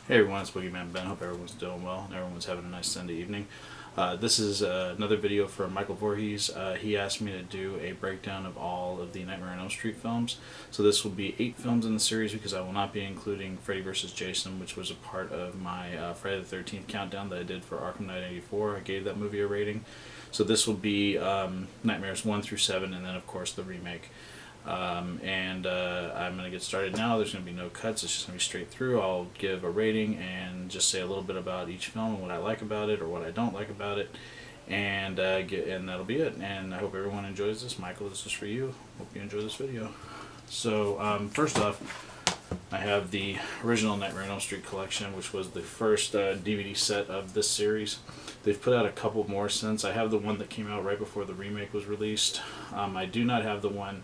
Hey everyone, it's Boogeyman Ben. Hope everyone's doing well and everyone's having a nice Sunday evening. This is another video from Michael Vorhees. He asked me to do a breakdown of all of the Nightmare on Elm Street films. So this will be 8 films in the series because I will not be including Freddy vs. Jason, which was a part of my Friday the 13th countdown that I did for Arkham Knight 84. I gave that movie a rating. So this will be Nightmares 1 through 7 and then of course the remake. I'm going to get started now. There's going to be no cuts. It's just going to be straight through. I'll give a rating and just say a little bit about each film and what I like about it or what I don't like about it. And that'll be it. And I hope everyone enjoys this. Michael, this is for you. Hope you enjoy this video. So first off, I have the original Nightmare on Elm Street collection, which was the first DVD set of this series. They've put out a couple more since. I have the one that came out right before the remake was released. I do not have the one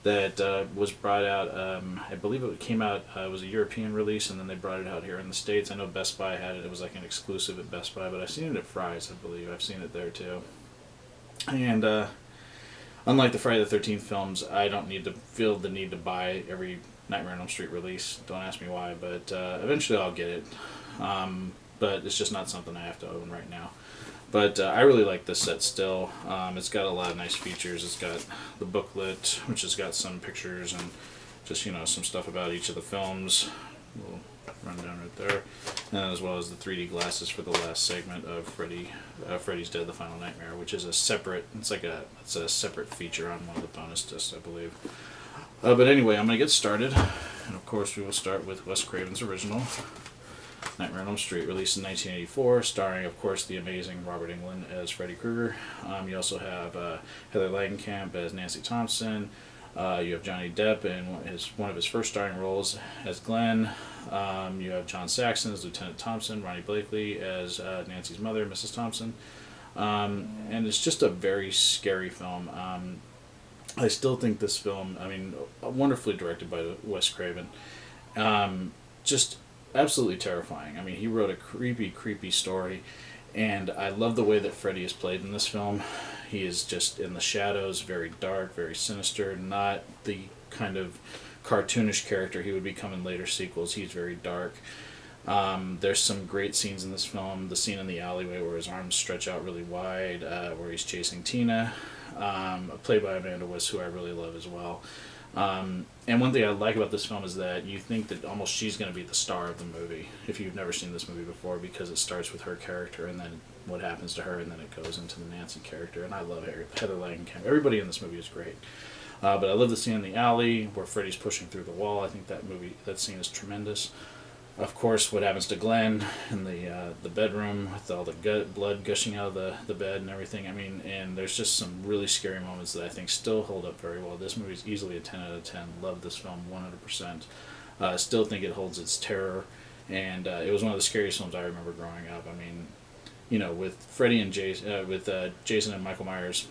that was brought out, I believe it came out, it was a European release, and then they brought it out here in the States. I know Best Buy had it. It was like an exclusive at Best Buy, but I've seen it at Fry's, I believe. I've seen it there too. And unlike the Friday the 13th films, I don't feel the need to buy every Nightmare on Elm Street release. Don't ask me why, but eventually I'll get it. But it's just not something I have to own right now. But I really like this set still. It's got a lot of nice features. It's got the booklet, which has got some pictures and just, some stuff about each of the films. We'll run down right there. And as well as the 3D glasses for the last segment of Freddy's Dead, The Final Nightmare, which is a separate, it's a separate feature on one of the bonus discs, I believe. But anyway, I'm going to get started. And of course we will start with Wes Craven's original Nightmare on Elm Street, released in 1984, starring, of course, the amazing Robert Englund as Freddy Krueger. You also have Heather Langenkamp as Nancy Thompson. You have Johnny Depp in one of his first starring roles as Glenn. You have John Saxon as Lieutenant Thompson, Ronnie Blakely as Nancy's mother, Mrs. Thompson. And it's just a very scary film. I still think this film, wonderfully directed by Wes Craven, just absolutely terrifying. He wrote a creepy story, and I love the way that Freddy is played in this film. He is just in the shadows, very dark, very sinister, not the kind of cartoonish character he would become in later sequels. He's very dark. There's some great scenes in this film. The scene in the alleyway where his arms stretch out really wide, where he's chasing Tina, played by Amanda Wyss, who I really love as well. And one thing I like about this film is that you think that almost she's going to be the star of the movie if you've never seen this movie before, because it starts with her character and then what happens to her, and then it goes into the Nancy character. And I love Heather Langenkamp. Everybody in this movie is great. But I love the scene in the alley where Freddy's pushing through the wall. I think that scene is tremendous. Of course, what happens to Glenn in the bedroom with all the blood gushing out of the bed and everything. And there's just some really scary moments that I think still hold up very well. This movie is easily a 10 out of 10. Love this film 100%. Still think it holds its terror, and it was one of the scariest films I remember growing up. With Freddy and Jason and Michael Myers,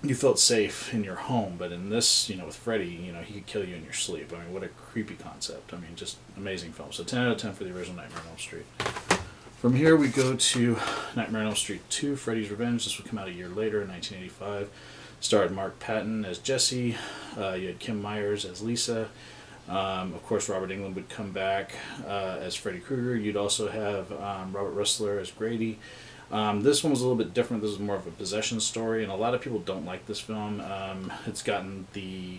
you felt safe in your home, but in this, with Freddy, he could kill you in your sleep. What a creepy concept. Just amazing film. So 10 out of 10 for the original Nightmare on Elm Street. From here, we go to Nightmare on Elm Street 2, Freddy's Revenge. This would come out a year later in 1985. Starred Mark Patton as Jesse. You had Kim Myers as Lisa. Of course, Robert Englund would come back as Freddy Krueger. You'd also have Robert Ressler as Grady. This one was a little bit different. This is more of a possession story, and a lot of people don't like this film. It's gotten the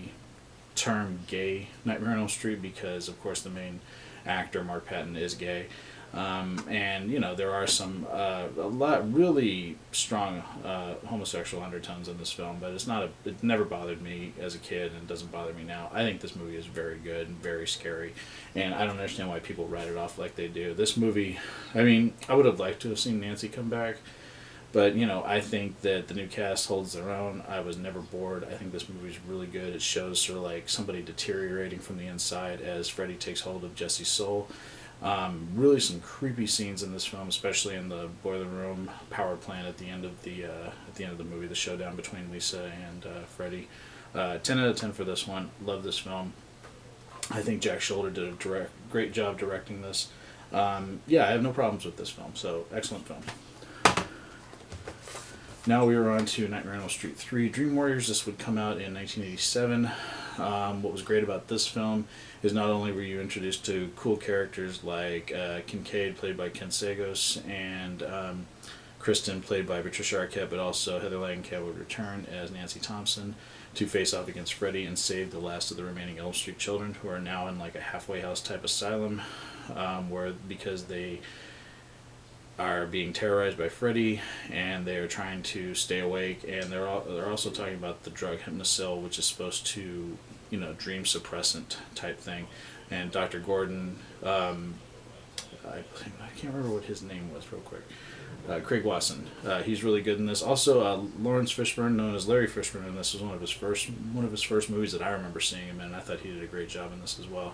term gay Nightmare on Elm Street because, of course, the main actor, Mark Patton, is gay. There are a lot really strong homosexual undertones in this film, but it never bothered me as a kid, and it doesn't bother me now. I think this movie is very good and very scary, and I don't understand why people write it off like they do. This movie, I would have liked to have seen Nancy come back, but, I think that the new cast holds their own. I was never bored. I think this movie is really good. It shows sort of like somebody deteriorating from the inside as Freddy takes hold of Jesse's soul. Really some creepy scenes in this film, especially in the boiler room power plant at the end of the movie, the showdown between Lisa and Freddy. 10 out of 10 for this one. Love this film. I think Jack Shoulder did a great job directing this. I have no problems with this film, so excellent film. Now we are on to Nightmare on Elm Street 3, Dream Warriors. This would come out in 1987. What was great about this film is not only were you introduced to cool characters like Kincaid, played by Ken Sagos, and Kristen, played by Patricia Arquette, but also Heather Langenkamp would return as Nancy Thompson to face off against Freddy and save the last of the remaining Elm Street children, who are now in like a halfway house type asylum, where because they are being terrorized by Freddy and they are trying to stay awake, and they're also talking about the drug Hypnocil, which is supposed to, dream suppressant type thing. And Dr. Gordon, I can't remember what his name was real quick. Craig Wasson. He's really good in this. Also, Lawrence Fishburne, known as Larry Fishburne, and this was one of his first movies that I remember seeing him in. I thought he did a great job in this as well.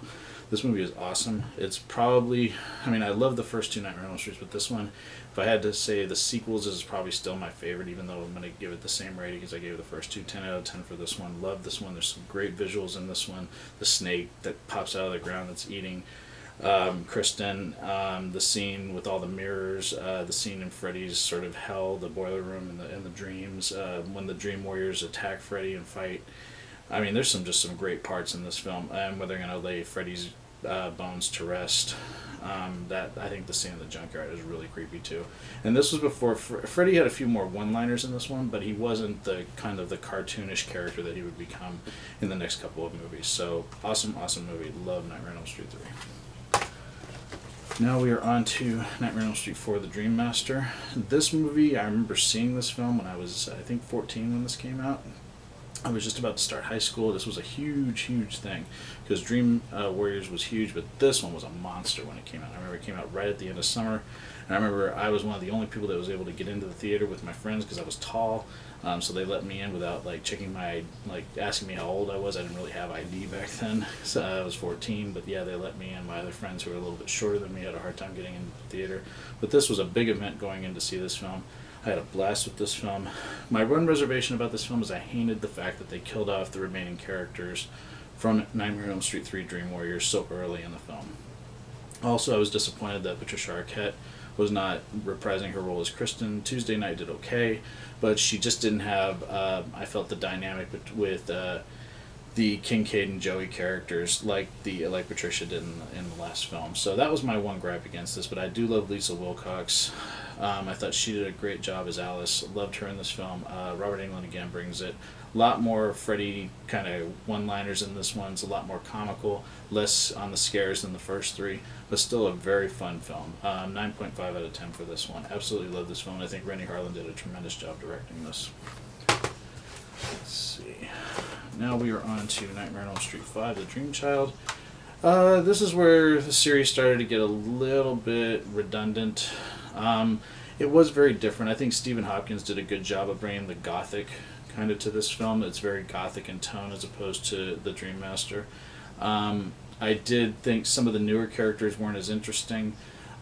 This movie is awesome. It's probably, I love the first two Nightmare on Elm Street, but this one, if I had to say the sequels, is probably still my favorite, even though I'm going to give it the same rating as I gave the first two. 10 out of 10 for this one. Love this one. There's some great visuals in this one. The snake that pops out of the ground that's eating Kristen, the scene with all the mirrors, the scene in Freddy's sort of hell, the boiler room, and the dreams, when the Dream Warriors attack Freddy and fight. There's some great parts in this film, and where they're going to lay Freddy's bones to rest. That I think the scene in the junkyard is really creepy too. And this was before Freddy had a few more one-liners in this one, but he wasn't the kind of the cartoonish character that he would become in the next couple of movies. So awesome movie. Love Nightmare on Elm Street 3. Now we are on to Nightmare on Elm Street 4, The Dream Master. This movie, I remember seeing this film when I was, I think, 14 when this came out. I was just about to start high school. This was a huge thing, because Dream Warriors was huge, but this one was a monster when it came out. I remember it came out right at the end of summer, and I remember I was one of the only people that was able to get into the theater with my friends because I was tall. So they let me in without checking asking me how old I was. I didn't really have ID back then, so I was 14. But yeah, they let me in. My other friends who were a little bit shorter than me had a hard time getting into the theater. But this was a big event going in to see this film. I had a blast with this film. My one reservation about this film is I hated the fact that they killed off the remaining characters from Nightmare on Elm Street 3 Dream Warriors so early in the film. Also, I was disappointed that Patricia Arquette was not reprising her role as Kristen. Tuesday Night did okay, but she just didn't have, I felt, the dynamic with the Kincaid and Joey characters like Patricia did in the last film. So that was my one gripe against this, but I do love Lisa Wilcox. I thought she did a great job as Alice. Loved her in this film. Robert Englund again brings it. A lot more Freddy kind of one-liners in this one. It's a lot more comical, less on the scares than the first three, but still a very fun film. 9.5 out of 10 for this one. Absolutely love this film. I think Rennie Harlan did a tremendous job directing this. Let's see. Now we are on to Nightmare on Elm Street 5, The Dream Child. This is where the series started to get a little bit redundant. It was very different. I think Stephen Hopkins did a good job of bringing the gothic kind of to this film. It's very gothic in tone as opposed to The Dream Master. I did think some of the newer characters weren't as interesting,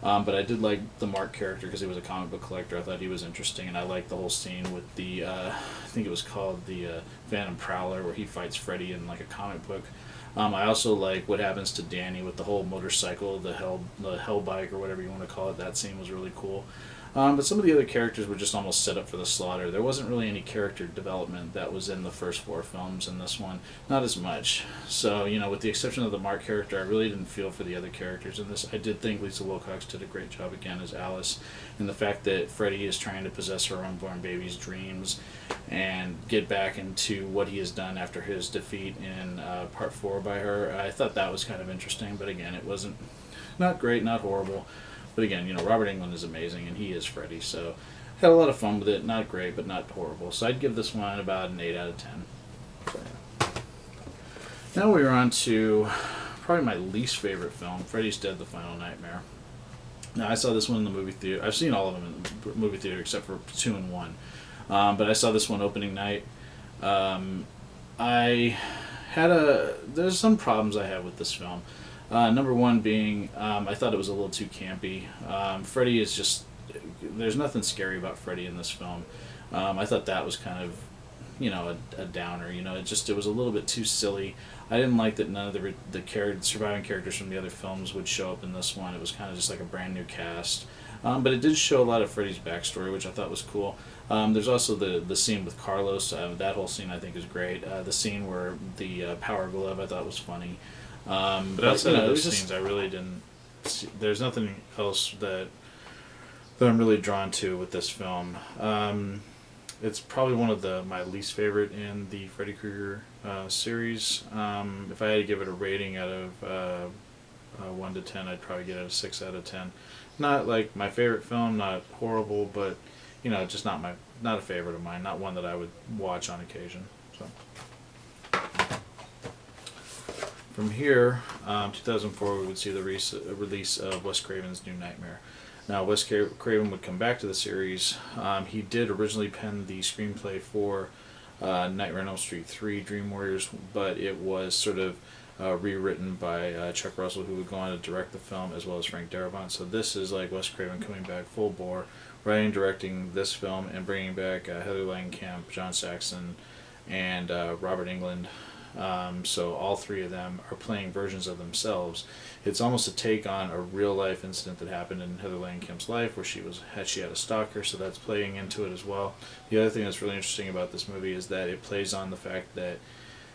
but I did like the Mark character because he was a comic book collector. I thought he was interesting, and I liked the whole scene with the, I think it was called the Phantom Prowler, where he fights Freddy in like a comic book. I also like what happens to Danny with the whole motorcycle, the hell bike, or whatever you want to call it. That scene was really cool. But some of the other characters were just almost set up for the slaughter. There wasn't really any character development that was in the first four films. In this one, not as much. So, with the exception of the Mark character, I really didn't feel for the other characters in this. I did think Lisa Wilcox did a great job again as Alice, and the fact that Freddy is trying to possess her unborn baby's dreams and get back into what he has done after his defeat in Part 4 by her. I thought that was kind of interesting, but again, it wasn't not great, not horrible. But again, Robert Englund is amazing, and he is Freddy, so had a lot of fun with it. Not great, but not horrible. So I'd give this one about an 8 out of 10. So, now we're on to probably my least favorite film, Freddy's Dead: The Final Nightmare. Now, I saw this one in the movie theater. I've seen all of them in the movie theater except for 2 and 1. But I saw this one opening night. There's some problems I have with this film. Number one being, I thought it was a little too campy. Freddy is just, there's nothing scary about Freddy in this film. I thought that was kind of, a downer. It was a little bit too silly. I didn't like that none of the surviving characters from the other films would show up in this one. It was kind of just like a brand new cast. But it did show a lot of Freddy's backstory, which I thought was cool. There's also the scene with Carlos. That whole scene I think is great. The scene where the power glove I thought was funny. But outside of those scenes, I really didn't. There's nothing else that I'm really drawn to with this film. It's probably one of my least favorite in the Freddy Krueger series. If I had to give it a rating out of 1 to 10, I'd probably get it a 6 out of 10. Not like my favorite film, not horrible, but just not a favorite of mine. Not one that I would watch on occasion. So from here, 2004, we would see the release of Wes Craven's New Nightmare. Now, Wes Craven would come back to the series. He did originally pen the screenplay for Nightmare on Elm Street 3, Dream Warriors, but it was sort of rewritten by Chuck Russell, who would go on to direct the film, as well as Frank Darabont. So this is like Wes Craven coming back full bore, writing and directing this film, and bringing back Heather Langenkamp, John Saxon, and Robert Englund. So all three of them are playing versions of themselves. It's almost a take on a real life incident that happened in Heather Langenkamp's life, where she had a stalker, so that's playing into it as well. The other thing that's really interesting about this movie is that it plays on the fact that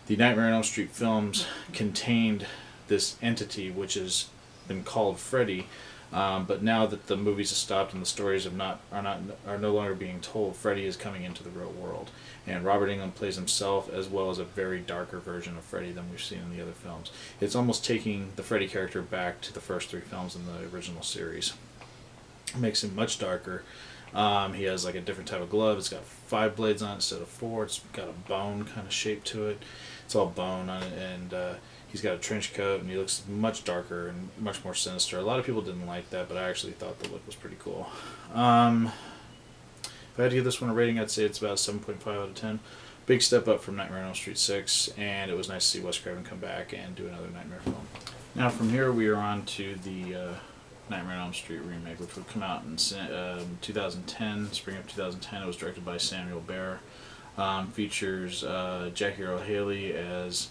the Nightmare on Elm Street films contained this entity which has been called Freddy, but now that the movies have stopped and the stories are no longer being told, Freddy is coming into the real world, and Robert Englund plays himself as well as a very darker version of Freddy than we've seen in the other films. It's almost taking the Freddy character back to the first 3 films in the original series. It makes him much darker. He has like a different type of glove. It's got 5 blades on it instead of 4. It's got a bone kind of shape to it. It's all bone on it, and he's got a trench coat, and he looks much darker and much more sinister. A lot of people didn't like that, but I actually thought the look was pretty cool. If I had to give this one a rating, I'd say it's about 7.5 out of 10. Big step up from Nightmare on Elm Street 6, and it was nice to see Wes Craven come back and do another Nightmare film. Now from here we are on to the Nightmare on Elm Street remake, which would come out in 2010, spring of 2010. It was directed by Samuel Behr. Features Jackie Earle Haley as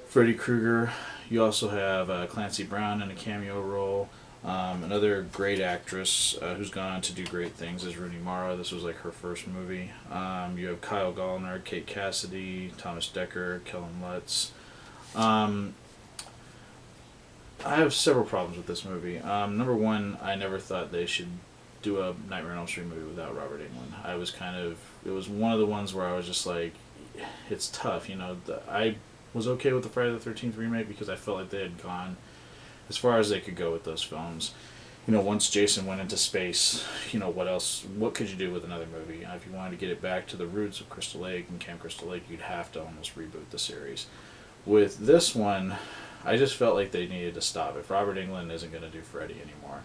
Freddy Krueger. You also have Clancy Brown in a cameo role. Another great actress who's gone on to do great things is Rooney Mara. This was like her first movie. You have Kyle Gallner, Kate Cassidy, Thomas Dekker, Kellen Lutz. I have several problems with this movie. Number one, I never thought they should do a Nightmare on Elm Street movie without Robert Englund. It was one of the ones where I was just like, it's tough. I was okay with the Friday the 13th remake because I felt like they had gone as far as they could go with those films. Once Jason went into space, what could you do with another movie? If you wanted to get it back to the roots of Crystal Lake and Camp Crystal Lake, you'd have to almost reboot the series. With this one, I just felt like they needed to stop. If Robert Englund isn't going to do Freddy anymore,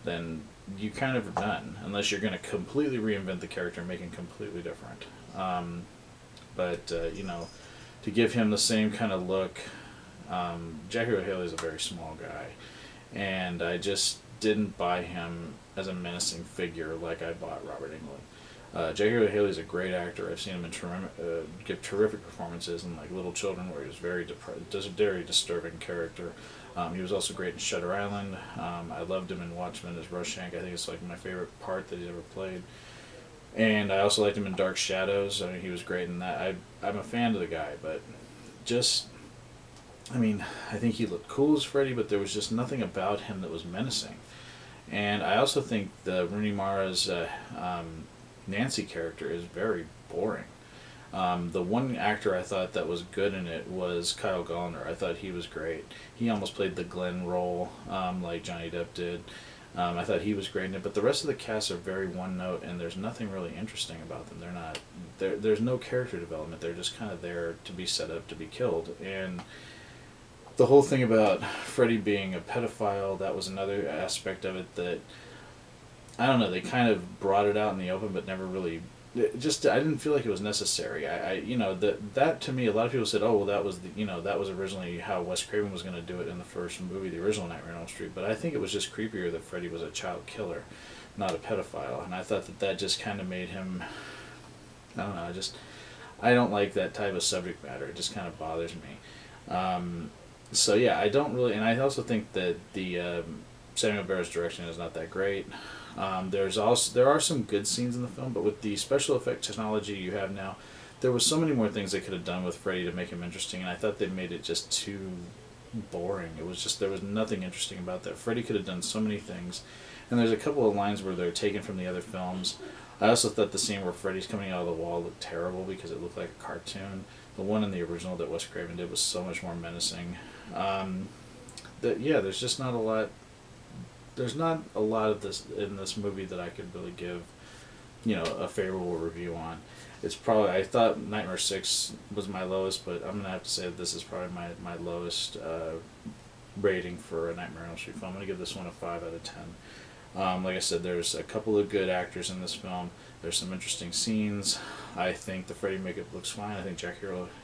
then you kind of are done, unless you're going to completely reinvent the character and make him completely different. To give him the same kind of look, Jackie Earle Haley is a very small guy, and I just didn't buy him as a menacing figure like I bought Robert Englund. Jackie Earle Haley is a great actor. I've seen him give terrific performances in like Little Children, where he was very disturbing character. He was also great in Shutter Island. I loved him in Watchmen as Rorschach. I think it's like my favorite part that he's ever played. And I also liked him in Dark Shadows. I mean, he was great in that. I'm a fan of the guy, but I think he looked cool as Freddy, but there was just nothing about him that was menacing. And I also think the Rooney Mara's Nancy character is very boring. The one actor I thought that was good in it was Kyle Gallner. I thought he was great. He almost played the Glenn role like Johnny Depp did. I thought he was great in it, but the rest of the cast are very one note, and there's nothing really interesting about them. There's no character development. They're just kind of there to be set up to be killed. And the whole thing about Freddy being a pedophile, that was another aspect of it that, I don't know, they kind of brought it out in the open, but never really. I didn't feel like it was necessary. That to me, a lot of people said, oh, well, that was originally how Wes Craven was going to do it in the first movie, the original Nightmare on Elm Street. But I think it was just creepier that Freddy was a child killer, not a pedophile. And I thought that just kind of made him, I don't know, I don't like that type of subject matter. It just kind of bothers me. So yeah, I don't really, and I also think that the Samuel Behr's direction is not that great. There are some good scenes in the film, but with the special effect technology you have now, there was so many more things they could have done with Freddy to make him interesting, and I thought they made it just too boring. It was just, there was nothing interesting about that. Freddy could have done so many things, and there's a couple of lines where they're taken from the other films. I also thought the scene where Freddy's coming out of the wall looked terrible because it looked like a cartoon. The one in the original that Wes Craven did was so much more menacing. Yeah, there's just not a lot. There's not a lot of this in this movie that I could really give, a favorable review on. It's probably, I thought Nightmare 6 was my lowest, but I'm gonna have to say that this is probably my lowest rating for a Nightmare on Elm Street film. I'm gonna give this one a 5 out of 10. Like I said, there's a couple of good actors in this film. There's some interesting scenes. I think the Freddy makeup looks fine. I think Jack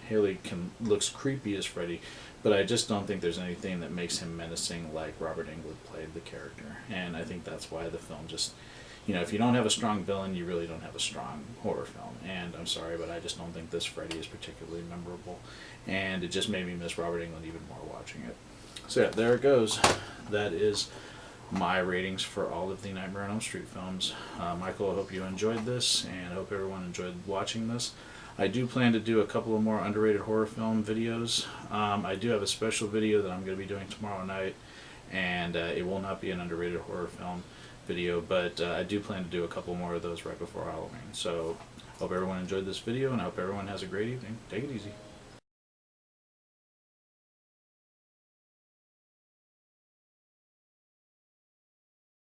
Haley looks creepy as Freddy, but I just don't think there's anything that makes him menacing like Robert Englund played the character. And I think that's why the film just, if you don't have a strong villain, you really don't have a strong horror film. And I'm sorry, but I just don't think this Freddy is particularly memorable. And it just made me miss Robert Englund even more watching it. So yeah, there it goes. That is my ratings for all of the Nightmare on Elm Street films. Michael, I hope you enjoyed this, and I hope everyone enjoyed watching this. I do plan to do a couple of more underrated horror film videos. I do have a special video that I'm going to be doing tomorrow night, and it will not be an underrated horror film video, but I do plan to do a couple more of those right before Halloween. So, hope everyone enjoyed this video, and I hope everyone has a great evening. Take it easy.